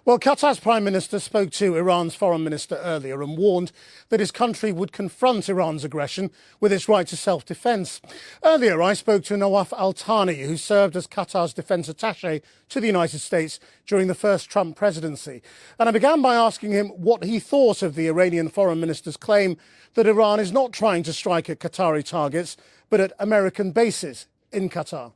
Well, Qatar's Prime Minister spoke to Iran's Foreign Minister earlier and warned that his country would confront Iran's aggression with its right to self-defence. Earlier, I spoke to Nawaf Al-Thani, who served as Qatar's defence attaché to the United States during the first Trump presidency. And I began by asking him what he thought of the Iranian Foreign Minister's claim that Iran is not trying to strike at Qatari targets, but at American bases in Qatar.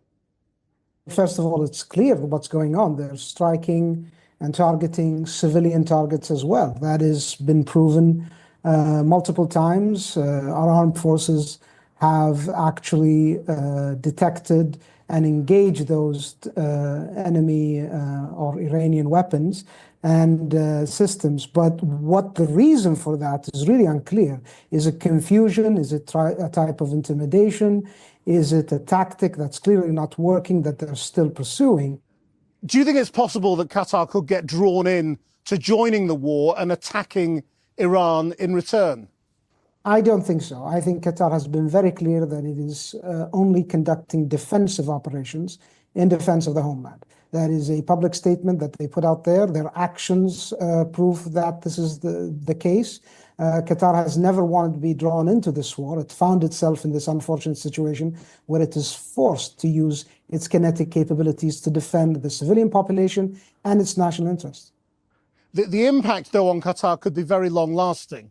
First of all, it's clear what's going on. They're striking and targeting civilian targets as well. That has been proven multiple times. Our armed forces have actually detected and engaged those enemy or Iranian weapons and systems. But what the reason for that is really unclear. Is it confusion? Is it a type of intimidation? Is it a tactic that's clearly not working that they're still pursuing? Do you think it's possible that Qatar could get drawn in to joining the war and attacking Iran in return? I don't think so. I think Qatar has been very clear that it is only conducting defensive operations in defense of the homeland. That is a public statement that they put out there. Their actions prove that this is the case. Qatar has never wanted to be drawn into this war. It found itself in this unfortunate situation where it is forced to use its kinetic capabilities to defend the civilian population and its national interests. The impact, though, on Qatar could be very long-lasting,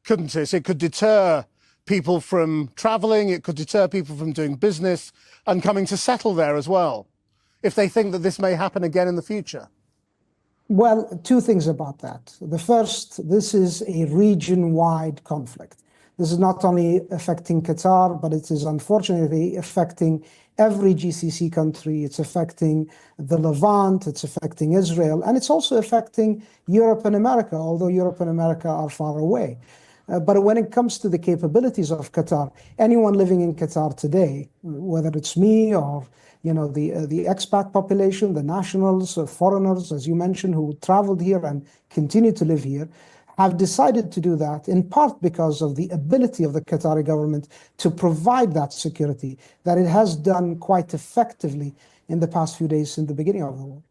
couldn't it? It could deter people from travelling, it could deter people from doing business and coming to settle there as well, if they think that this may happen again in the future. Well, two things about that. The first, this is a region-wide conflict. This is not only affecting Qatar, but it is unfortunately affecting every GCC country. It's affecting the Levant, it's affecting Israel, and it's also affecting Europe and America, although Europe and America are far away. But when it comes to the capabilities of Qatar, anyone living in Qatar today, whether it's me or the expat population, the nationals, foreigners, as you mentioned, who traveled here and continue to live here, have decided to do that in part because of the ability of the Qatari government to provide that security that it has done quite effectively in the past few days since the beginning of the war.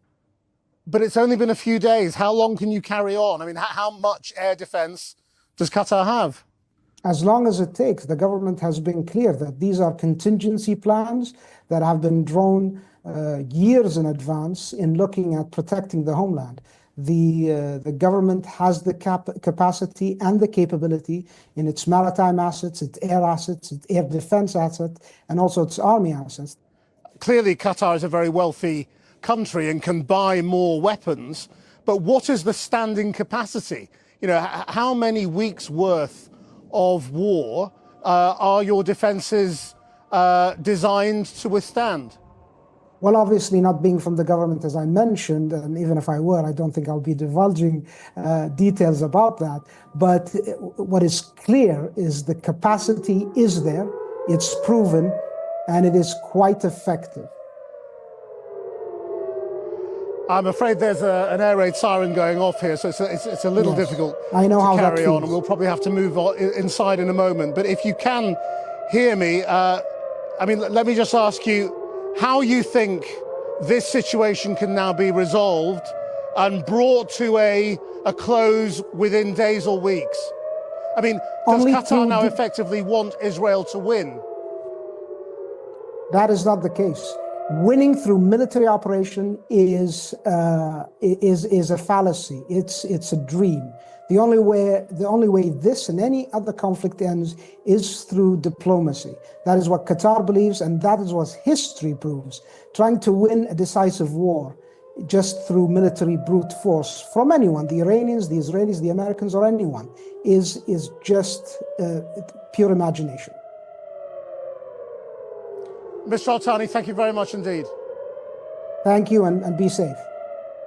But it's only been a few days. How long can you carry on? I mean, how much air defense does Qatar have? As long as it takes. The government has been clear that these are contingency plans that have been drawn years in advance in looking at protecting the homeland. The government has the capacity and the capability in its maritime assets, its air defense assets, and also its army assets. Clearly, Qatar is a very wealthy country and can buy more weapons. But what is the standing capacity? How many weeks' worth of war are your defences designed to withstand? Well, obviously not being from the government, as I mentioned, and even if I were, I don't think I'll be divulging details about that. But what is clear is the capacity is there, it's proven, and it is quite effective. I'm afraid there's an air raid siren going off here, so it's a little difficult to carry on, and we'll probably have to move on inside in a moment. But if you can hear me, let me just ask you how you think this situation can now be resolved and brought to a close within days or weeks. I mean, does Qatar now effectively want Israel to win? That is not the case. Winning through military operation is a fallacy. It's a dream. The only way this and any other conflict ends is through diplomacy. That is what Qatar believes, and that is what history proves. Trying to win a decisive war just through military brute force from anyone, the Iranians, the Israelis, the Americans, or anyone, is just pure imagination. Mr. Al-Thani, thank you very much indeed. Thank you, and be safe.